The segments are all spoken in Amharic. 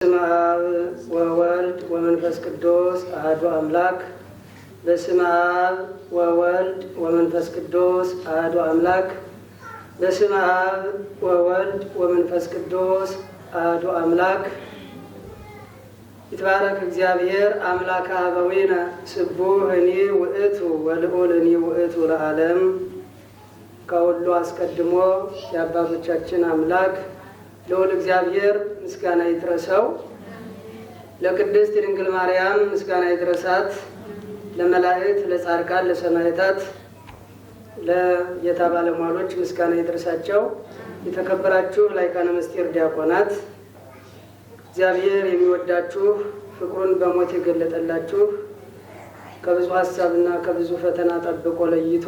በስመ አብ ወወልድ ወመንፈስ ቅዱስ አሐዱ አምላክ። በስመ አብ ወወልድ ወመንፈስ ቅዱስ አሐዱ አምላክ። በስመ አብ ወወልድ ወመንፈስ ቅዱስ አሐዱ አምላክ። ይትባረክ እግዚአብሔር አምላከ አበዊነ ስቡሕ እኔ ውእቱ ወልዑል እኔ ውእቱ ለዓለም። ከሁሉ አስቀድሞ የአባቶቻችን አምላክ ልዑል እግዚአብሔር ምስጋና ይድረሰው። ለቅድስት ድንግል ማርያም ምስጋና ይድረሳት። ለመላእክት፣ ለጻድቃን፣ ለሰማዕታት፣ ለጌታ ባለሟሎች ምስጋና ይድረሳቸው። የተከበራችሁ ላይካነ ምስጢር ዲያቆናት፣ እግዚአብሔር የሚወዳችሁ ፍቅሩን በሞት የገለጠላችሁ ከብዙ ሀሳብና ከብዙ ፈተና ጠብቆ ለይቶ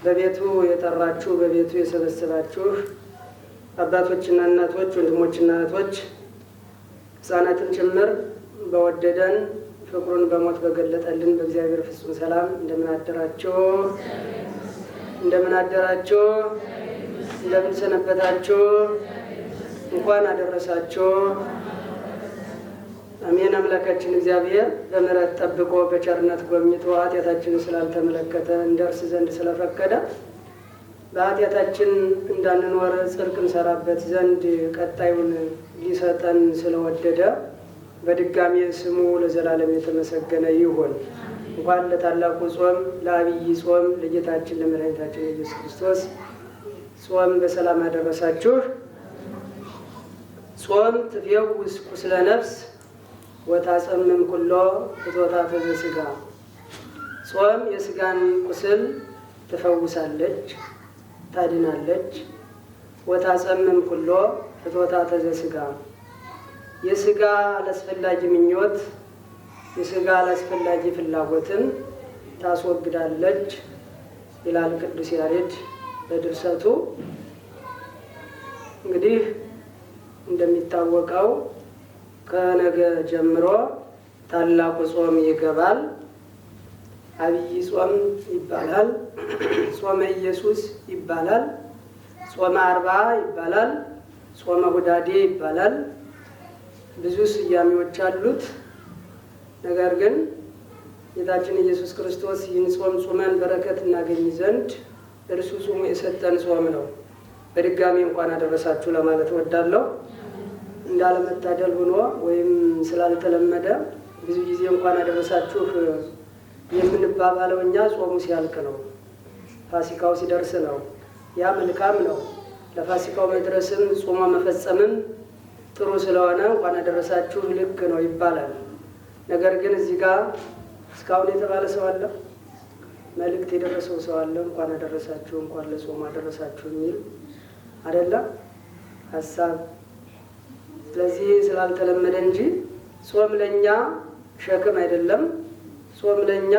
በቤቱ የጠራችሁ በቤቱ የሰበሰባችሁ አባቶችና እናቶች፣ ወንድሞችና እህቶች፣ ሕፃናትን ጭምር በወደደን ፍቅሩን በሞት በገለጠልን በእግዚአብሔር ፍጹም ሰላም እንደምን አደራችሁ? እንደምን አደራችሁ? እንደምን ሰነበታችሁ? እንኳን አደረሳችሁ። አሜን። አምላካችን እግዚአብሔር በምሕረት ጠብቆ በቸርነት ጎብኝቶ ኃጢአታችንን ስላልተመለከተ እንደርስ ዘንድ ስለፈቀደ በኃጢአታችን እንዳንኖር ጽድቅ እንሰራበት ዘንድ ቀጣዩን ሊሰጠን ስለወደደ በድጋሚ ስሙ ለዘላለም የተመሰገነ ይሁን። እንኳን ለታላቁ ጾም ለአብይ ጾም ለጌታችን ለመድኃኒታችን ኢየሱስ ክርስቶስ ጾም በሰላም አደረሳችሁ። ጾም ትፈውስ ቁስለ ነፍስ ወታጸምም ኩሎ ፍትወታተ ዘሥጋ። ጾም የሥጋን ቁስል ትፈውሳለች፣ ታድናለች። ወታጸምም ኩሎ ፍትወታተ ዘሥጋ። የሥጋ አላስፈላጊ ምኞት፣ የሥጋ አላስፈላጊ ፍላጎትን ታስወግዳለች ይላል ቅዱስ ያሬድ በድርሰቱ። እንግዲህ እንደሚታወቀው ከነገ ጀምሮ ታላቁ ጾም ይገባል። አብይ ጾም ይባላል፣ ጾመ ኢየሱስ ይባላል፣ ጾመ አርባ ይባላል፣ ጾመ ሁዳዴ ይባላል። ብዙ ስያሜዎች አሉት። ነገር ግን ጌታችን ኢየሱስ ክርስቶስ ይህን ጾም ጾመን በረከት እናገኝ ዘንድ እርሱ ጾሙ የሰጠን ጾም ነው። በድጋሚ እንኳን አደረሳችሁ ለማለት እወዳለሁ። እንዳለመታደል ሆኖ ወይም ስላልተለመደ ብዙ ጊዜ እንኳን አደረሳችሁ የምንባባለው እኛ ጾሙ ሲያልቅ ነው፣ ፋሲካው ሲደርስ ነው። ያ መልካም ነው። ለፋሲካው መድረስም ጾሞ መፈጸምም ጥሩ ስለሆነ እንኳን አደረሳችሁ ልክ ነው ይባላል። ነገር ግን እዚህ ጋር እስካሁን የተባለ ሰው አለ? መልእክት የደረሰው ሰው አለ? እንኳን አደረሳችሁ እንኳን ለጾሙ አደረሳችሁ የሚል አይደለም ሀሳብ። ስለዚህ ስላልተለመደ እንጂ ጾም ለኛ ሸክም አይደለም። ጾም ለኛ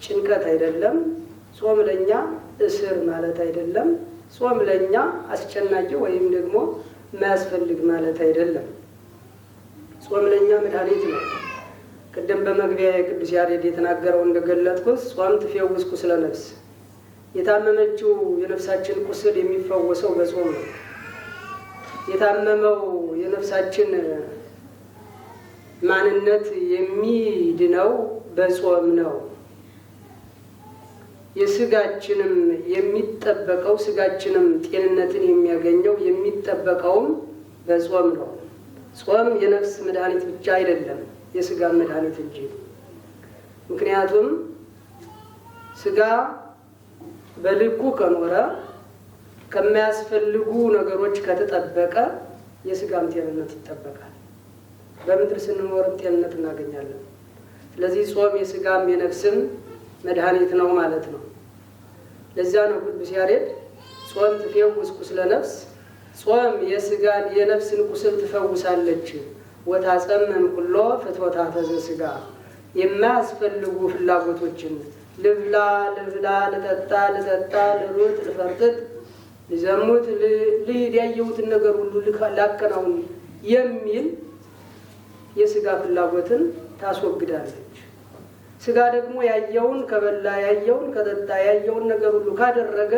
ጭንቀት አይደለም። ጾም ለኛ እስር ማለት አይደለም። ጾም ለኛ አስጨናቂ ወይም ደግሞ የማያስፈልግ ማለት አይደለም። ጾም ለኛ መድኃኒት ነው። ቅድም በመግቢያ የቅዱስ ያሬድ የተናገረው እንደገለጥኩት ጾም ትፈውስ ቁስለ ነፍስ። የታመመችው የነፍሳችን ቁስል የሚፈወሰው በጾም ነው። የታመመው የነፍሳችን ማንነት የሚድነው በጾም ነው። የስጋችንም የሚጠበቀው ስጋችንም ጤንነትን የሚያገኘው የሚጠበቀውም በጾም ነው። ጾም የነፍስ መድኃኒት ብቻ አይደለም፣ የስጋ መድኃኒት እንጂ። ምክንያቱም ስጋ በልኩ ከኖረ ከሚያስፈልጉ ነገሮች ከተጠበቀ የስጋም ጤንነት ይጠበቃል። በምድር ስንኖር ጤንነት እናገኛለን። ስለዚህ ጾም የስጋም የነፍስም መድኃኒት ነው ማለት ነው። ለዚያ ነው ቅዱስ ያሬድ ጾም ትፈውስ ቁስለ ነፍስ፣ ጾም የስጋን የነፍስን ቁስል ትፈውሳለች። ወታጸምም ኩሎ ፍትወታተ ዘሥጋ። የማያስፈልጉ ፍላጎቶችን ልብላ ልብላ፣ ልጠጣ ልጠጣ፣ ልሩጥ ልፈርጥጥ፣ ልዘሙት፣ ልሂድ፣ ያየሁትን ነገር ሁሉ ላከናውን የሚል የስጋ ፍላጎትን ታስወግዳለች። ስጋ ደግሞ ያየውን ከበላ ያየውን ከጠጣ ያየውን ነገር ሁሉ ካደረገ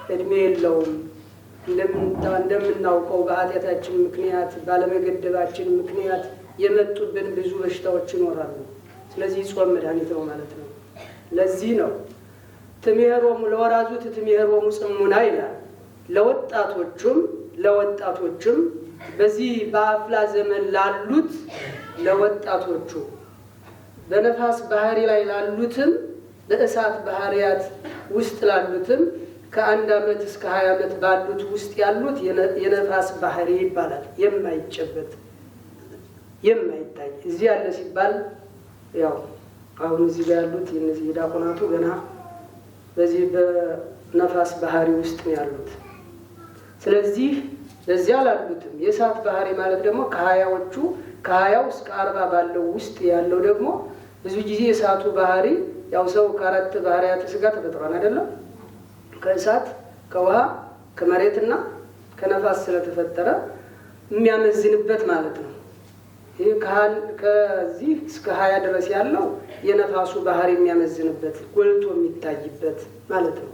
እድሜ የለውም፣ እንደምናውቀው በኃጢአታችን ምክንያት ባለመገደባችን ምክንያት የመጡብን ብዙ በሽታዎች ይኖራሉ። ስለዚህ ጾም መድኃኒት ነው ማለት ነው። ለዚህ ነው ትምህሮሙ ለወራዙት ትምህሮሙ ጽሙና ይላል። ለወጣቶቹም በዚህ በአፍላ ዘመን ላሉት ለወጣቶቹ በነፋስ ባህሪ ላይ ላሉትም ለእሳት ባህሪያት ውስጥ ላሉትም ከ1 ዓመት እስከ 20 ዓመት ባሉት ውስጥ ያሉት የነፋስ ባህሪ ይባላል። የማይጨበጥ የማይታይ እዚህ ያለ ሲባል ያው አሁን እዚህ ጋር ያሉት እነዚህ ዲያቆናቱ ገና በዚህ በነፋስ ባህሪ ውስጥ ነው ያሉት። ስለዚህ በዚያ ላሉትም የእሳት ባህሪ ማለት ደግሞ ከ20 እስከ 40 ባለው ውስጥ ያለው ደግሞ ብዙ ጊዜ የእሳቱ ባህሪ ያው ሰው ከአራት ባህሪያት ስጋ ተፈጥሯል አይደለም? ከእሳት፣ ከውሃ፣ ከመሬትና ከነፋስ ስለተፈጠረ የሚያመዝንበት ማለት ነው። ይሄ ከዚህ እስከ 20 ድረስ ያለው የነፋሱ ባህሪ የሚያመዝንበት ጎልቶ የሚታይበት ማለት ነው።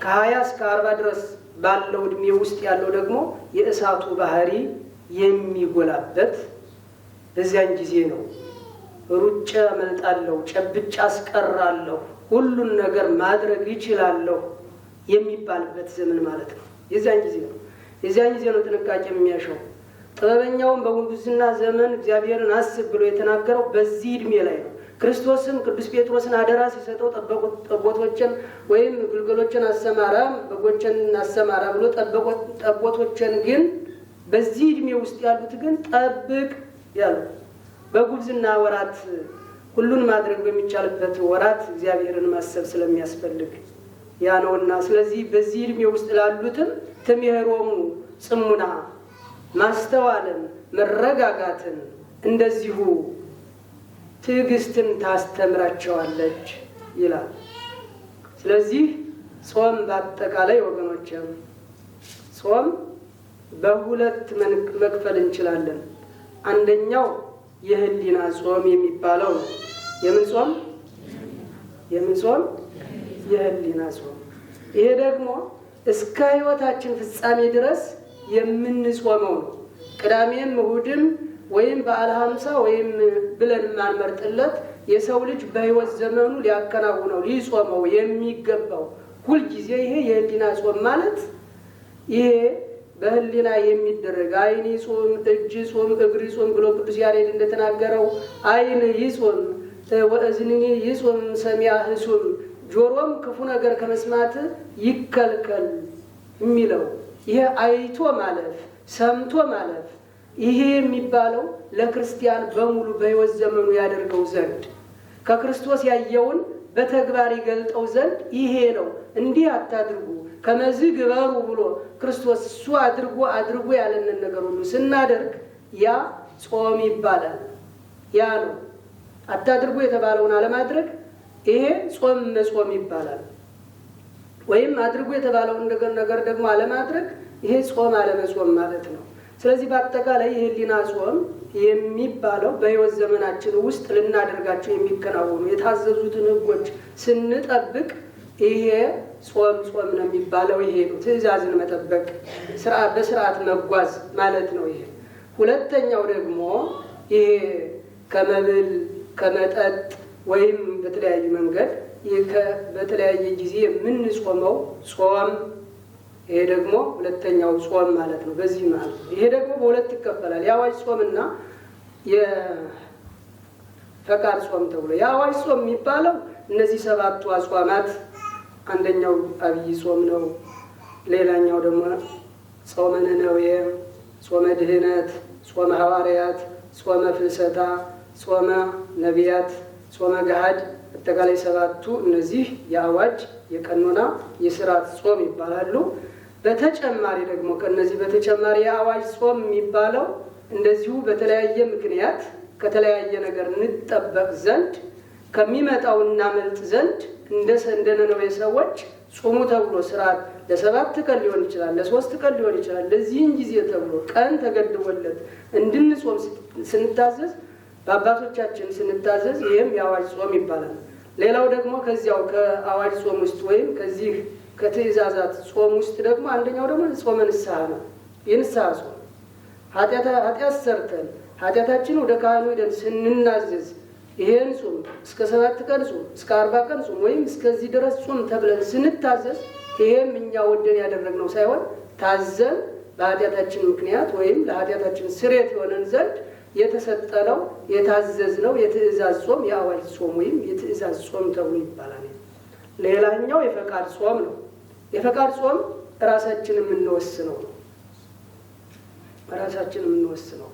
ከ20 እስከ 40 ድረስ ባለው እድሜ ውስጥ ያለው ደግሞ የእሳቱ ባህሪ የሚጎላበት በዚያን ጊዜ ነው። ሩጫ መልጣለሁ፣ ጨብጫ አስቀራለሁ፣ ሁሉን ነገር ማድረግ ይችላለሁ የሚባልበት ዘመን ማለት ነው። የዚያን ጊዜ ነው ጥንቃቄ የሚያሻው። ጥበበኛውን በጉብዝና ዘመን እግዚአብሔርን አስብ ብሎ የተናገረው በዚህ እድሜ ላይ ነው። ክርስቶስም ቅዱስ ጴጥሮስን አደራ ሲሰጠው ጠቦቶችን ወይም ግልገሎችን አሰማራ፣ በጎችን አሰማራ ብሎ ጠቦቶችን ግን በዚህ እድሜ ውስጥ ያሉት ግን ጠብቅ ያለው በጉብዝና ወራት ሁሉን ማድረግ በሚቻልበት ወራት እግዚአብሔርን ማሰብ ስለሚያስፈልግ ያ ነውና፣ ስለዚህ በዚህ እድሜ ውስጥ ላሉትም ትምህሮሙ ጽሙና ማስተዋልን፣ መረጋጋትን እንደዚሁ ትዕግስትን ታስተምራቸዋለች ይላል። ስለዚህ ጾም በአጠቃላይ ወገኖችም ጾም በሁለት መክፈል እንችላለን። አንደኛው የህሊና ጾም የሚባለው ነው። የምን ጾም? የህሊና ጾም። ይሄ ደግሞ እስከ ህይወታችን ፍጻሜ ድረስ የምንጾመው ነው። ቅዳሜም እሁድም ወይም በዓለ ሃምሳ ወይም ብለን ማንመርጥለት የሰው ልጅ በህይወት ዘመኑ ሊያከናውነው ሊጾመው የሚገባው ሁልጊዜ ይሄ የህሊና ጾም ማለት ይሄ በህሊና የሚደረግ አይን ይጾም፣ እጅ ጾም፣ እግር ጾም ብሎ ቅዱስ ያሬድ እንደተናገረው አይን ይጾም ወእዝንኒ ይጾም ሰሚያ ህሱም፣ ጆሮም ክፉ ነገር ከመስማት ይከልከል የሚለው ይሄ አይቶ ማለፍ ሰምቶ ማለፍ ይሄ የሚባለው ለክርስቲያን በሙሉ በህይወት ዘመኑ ያደርገው ዘንድ ከክርስቶስ ያየውን በተግባር ይገልጠው ዘንድ ይሄ ነው። እንዲህ አታድርጉ ከመዚህ ግበሩ ብሎ ክርስቶስ እሱ አድርጎ ያለንን ነገር ሁሉ ስናደርግ ያ ጾም ይባላል። ያ ነው አታድርጉ የተባለውን አለማድረግ ይሄ መጾም ይባላል። ወይም አድርጉ የተባለውን ነገር ደግሞ አለማድረግ ይሄ ጾም አለመጾም ማለት ነው። ስለዚህ በአጠቃላይ የህሊና ጾም የሚባለው በህይወት ዘመናችን ውስጥ ልናደርጋቸው የሚከናወኑ የታዘዙትን ህጎች ስንጠብቅ ይሄ ጾም ነው የሚባለው። ይሄ ነው ትእዛዝን መጠበቅ፣ በስርዓት መጓዝ ማለት ነው። ይሄ ሁለተኛው ደግሞ ይሄ ከመብል ከመጠጥ ወይም በተለያዩ መንገድ በተለያየ ጊዜ የምንጾመው ጾም ይሄ ደግሞ ሁለተኛው ጾም ማለት ነው። በዚህ ማለት ነው። ይሄ ደግሞ በሁለት ይከፈላል። የአዋጅ ጾምና የፈቃድ ጾም ተብሎ የአዋጅ ጾም የሚባለው እነዚህ 7ቱ አጽዋማት አንደኛው አብይ ጾም ነው። ሌላኛው ደግሞ ጾመ ነነዌ፣ ጾመ ድህነት፣ ጾመ ሐዋርያት፣ ጾመ ፍልሰታ፣ ጾመ ነቢያት፣ ጾመ ገሃድ አጠቃላይ 7ቱ እነዚህ የአዋጅ የቀኖና የሥርዓት ጾም ይባላሉ። በተጨማሪ ደግሞ ከነዚህ በተጨማሪ የአዋጅ ጾም የሚባለው እንደዚሁ በተለያየ ምክንያት ከተለያየ ነገር እንጠበቅ ዘንድ ከሚመጣው እናመልጥ ዘንድ እንደ ነነዌ ሰዎች ጾሙ ተብሎ ስርዓት ለ7 ቀን ሊሆን ይችላል፣ ለ3 ቀን ሊሆን ይችላል። ለዚህን ጊዜ ተብሎ ቀን ተገድቦለት እንድንጾም ስንታዘዝ በአባቶቻችን ስንታዘዝ ይህም የአዋጅ ጾም ይባላል። ሌላው ደግሞ ከዚያው ከአዋጅ ጾም ውስጥ ወይም ከዚህ ከትእዛዛት ጾም ውስጥ ደግሞ አንደኛው ደግሞ ጾመ ንስሐ ነው። የንስሐ ጾም ኃጢአት ሰርተን ኃጢአታችን ወደ ካህኑ ሄደን ስንናዘዝ ይሄን ጾም እስከ 7 ቀን ጾም እስከ 40 ቀን ጾም ወይም እስከዚህ ድረስ ጾም ተብለን ስንታዘዝ ይሄም እኛ ወደን ያደረግነው ሳይሆን ታዘን በኃጢአታችን ምክንያት ወይም ለኃጢአታችን ስርየት የሆነን ዘንድ የተሰጠነው የታዘዝነው የትእዛዝ ጾም የአዋጅ ጾም ወይም የትእዛዝ ጾም ተብሎ ይባላል። ሌላኛው የፈቃድ ጾም ነው። የፈቃድ ጾም ራሳችን የምንወስነው ነው። ራሳችን የምንወስነው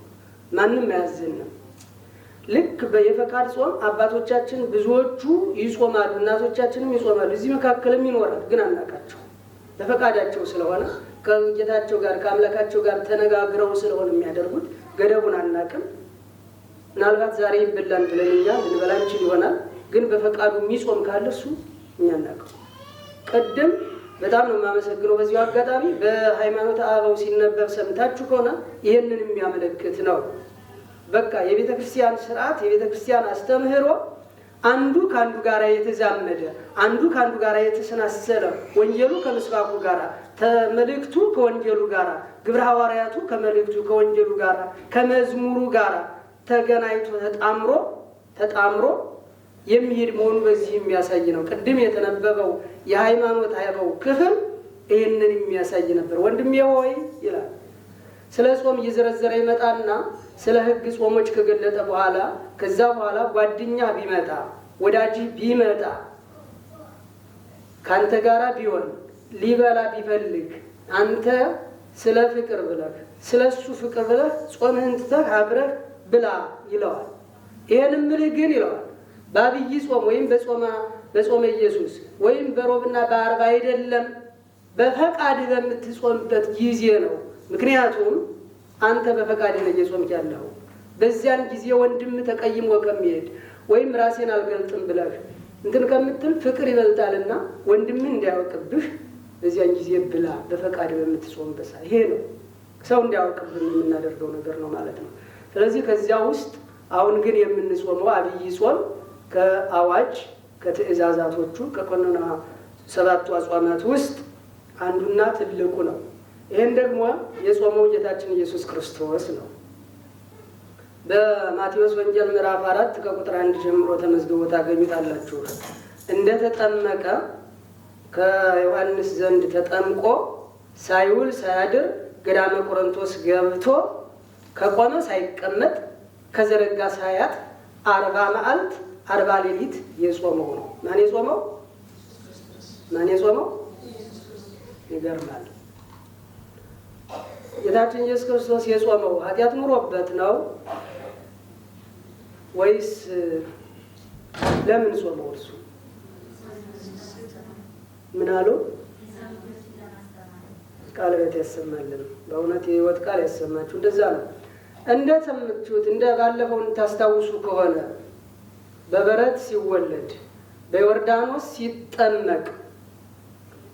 ማንም አያዘንም። ልክ በየፈቃድ ጾም አባቶቻችን ብዙዎቹ ይጾማሉ፣ እናቶቻችንም ይጾማሉ። እዚህ መካከልም ይኖራል፣ ግን አናውቃቸው። በፈቃዳቸው ስለሆነ ከጌታቸው ጋር ከአምላካቸው ጋር ተነጋግረው ስለሆነ የሚያደርጉት ገደቡን አናውቅም። ምናልባት ዛሬ ይበላል ብለን እኛ ልንበላ እንችል ይሆናል፣ ግን በፈቃዱ የሚጾም ካለ እሱ እኛ አናውቅም። ቅድም በጣም ነው የማመሰግነው በዚሁ አጋጣሚ በሃይማኖት አበው ሲነበብ ሰምታችሁ ከሆነ ይህንን የሚያመለክት ነው። በቃ የቤተ ክርስቲያን ስርዓት የቤተ ክርስቲያን አስተምህሮ አንዱ ከአንዱ ጋር የተዛመደ አንዱ ከአንዱ ጋር የተሰናሰለ ወንጌሉ ከምስባኩ ጋር መልእክቱ ከወንጌሉ ጋር ግብረ ሐዋርያቱ ከመልእክቱ ከወንጌሉ ጋር ከመዝሙሩ ጋር ተገናኝቶ ተጣምሮ የሚሄድ መሆኑ በዚህ የሚያሳይ ነው። ቅድም የተነበበው የሃይማኖት አበው ክፍል ይህንን የሚያሳይ ነበር። ወንድሜ ሆይ ይላል ስለ ጾም እየዘረዘረ ይመጣና ስለ ሕግ ጾሞች ከገለጠ በኋላ ከዛ በኋላ ጓደኛ ቢመጣ ወዳጅህ ቢመጣ ካንተ ጋራ ቢሆን ሊበላ ቢፈልግ አንተ ስለ ፍቅር ብለህ ስለሱ ፍቅር ብለህ ጾምህን ትተህ አብረህ ብላ ይለዋል። ይሄንን ምልህ ግን ይለዋል በአብይ ጾም ወይም በጾመ ኢየሱስ ወይም በሮብና በአርብ አይደለም፣ በፈቃድ በምትጾምበት ጊዜ ነው። ምክንያቱም አንተ በፈቃድ ነው እየጾምክ ያለው። በዚያን ጊዜ ወንድም ተቀይሞ ከሚሄድ ወይም ራሴን አልገልጥም ብለህ እንትን ከምትል ፍቅር ይበልጣልና ወንድምን እንዲያውቅብህ በዚያን ጊዜ ብላ በፈቃድ በምትጾምበት ሰዓት። ይሄ ነው ሰው እንዲያውቅብን የምናደርገው ነገር ነው ማለት ነው። ስለዚህ ከዚያ ውስጥ አሁን ግን የምንጾመው አብይ ጾም ከአዋጅ ከትእዛዛቶቹ ከቀኖና 7 አጽዋማት ውስጥ አንዱና ትልቁ ነው። ይሄን ደግሞ የጾመው ጌታችን ኢየሱስ ክርስቶስ ነው። በማቴዎስ ወንጌል ምዕራፍ 4 ከቁጥር 1 ጀምሮ ተመዝግቦ ታገኙታላችሁ። እንደተጠመቀ ከዮሐንስ ዘንድ ተጠምቆ ሳይውል ሳያድር ገዳመ ቆሮንቶስ ገብቶ ከቆመ ሳይቀመጥ ከዘረጋ ሳያት 40 መዓልት 40 ሌሊት የጾመው ነው። ማን የጾመው? ይገርማል። ጌታችን ኢየሱስ ክርስቶስ የጾመው ኃጢአት ኑሮበት ነው ወይስ ለምን ጾመው? እርሱ ምን አሉ? ቃል ቤት ያሰማልን። በእውነት የህይወት ቃል ያሰማችሁ። እንደዛ ነው። እንደሰማችሁት ባለፈው ታስታውሱ ከሆነ በበረት ሲወለድ በዮርዳኖስ ሲጠመቅ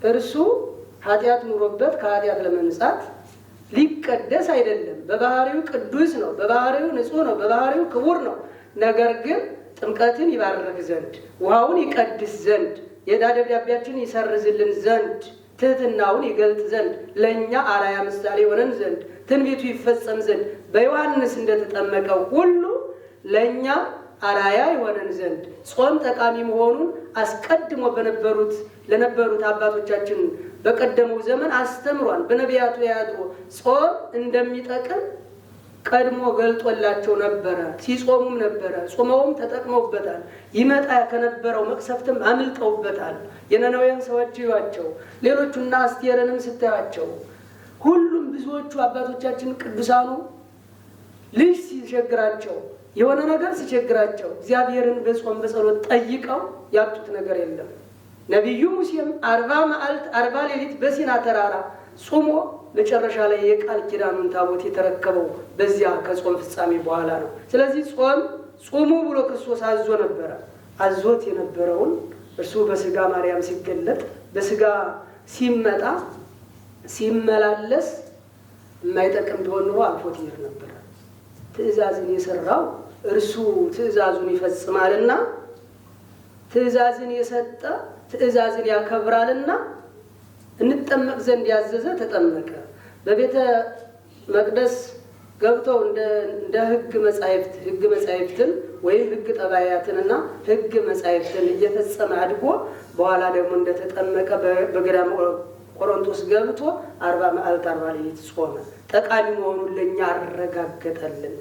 እርሱ ኃጢአት ኑሮበት ከኃጢአት ለመንጻት ሊቀደስ አይደለም። በባህሪው ቅዱስ ነው፣ በባህሪው ንጹህ ነው፣ በባህሪው ክቡር ነው። ነገር ግን ጥምቀትን ይባርክ ዘንድ ውሃውን ይቀድስ ዘንድ የዕዳ ደብዳቤያችን ይሰርዝልን ዘንድ ትህትናውን ይገልጥ ዘንድ ለእኛ አርአያ ምሳሌ ሆነን ዘንድ ትንቢቱ ይፈጸም ዘንድ በዮሐንስ እንደተጠመቀው ሁሉ ለእኛ አርአያ ይሆነን ዘንድ ጾም ጠቃሚ መሆኑን አስቀድሞ ለነበሩት አባቶቻችን በቀደመው ዘመን አስተምሯል። በነቢያቱ ያድሮ ጾም እንደሚጠቅም ቀድሞ ገልጦላቸው ነበረ። ሲጾሙም ነበረ፣ ጾመውም ተጠቅመውበታል። ይመጣ ከነበረው መቅሰፍትም አምልጠውበታል። የነነዌን ሰዎች ይዋቸው፣ ሌሎቹና አስቴርንም ስታያቸው ሁሉም ብዙዎቹ አባቶቻችን ቅዱሳኑ ልጅ ሲቸግራቸው የሆነ ነገር ሲቸግራቸው እግዚአብሔርን በጾም በጸሎት ጠይቀው ያጡት ነገር የለም። ነቢዩ ሙሴም 40 መዓልት 40 ሌሊት በሲና ተራራ ጾሞ መጨረሻ ላይ የቃል ኪዳኑን ታቦት የተረከበው በዚያ ከጾም ፍጻሜ በኋላ ነው። ስለዚህ ጾሙ ብሎ ክርስቶስ አዞ ነበረ። አዞት የነበረውን እርሱ በስጋ ማርያም ሲገለጥ በስጋ ሲመጣ ሲመላለስ የማይጠቅም ቢሆን ኖሮ አልፎት ይሄድ ነበር። ትእዛዝን የሰራው እርሱ ትእዛዙን ይፈጽማልና ትእዛዝን የሰጠ ትእዛዝን ያከብራልና እንጠመቅ ዘንድ ያዘዘ ተጠመቀ። በቤተ መቅደስ ገብተው እንደ ሕግ መጻሕፍትን ወይም ሕግ ጠባያትንና ሕግ መጻሕፍትን እየፈጸመ አድጎ በኋላ ደግሞ እንደተጠመቀ በገዳመ ቆሮንቶስ ገብቶ 40 መዓልት 40 ሌሊት ጾመ። ጠቃሚ መሆኑን ለኛ አረጋገጠልን።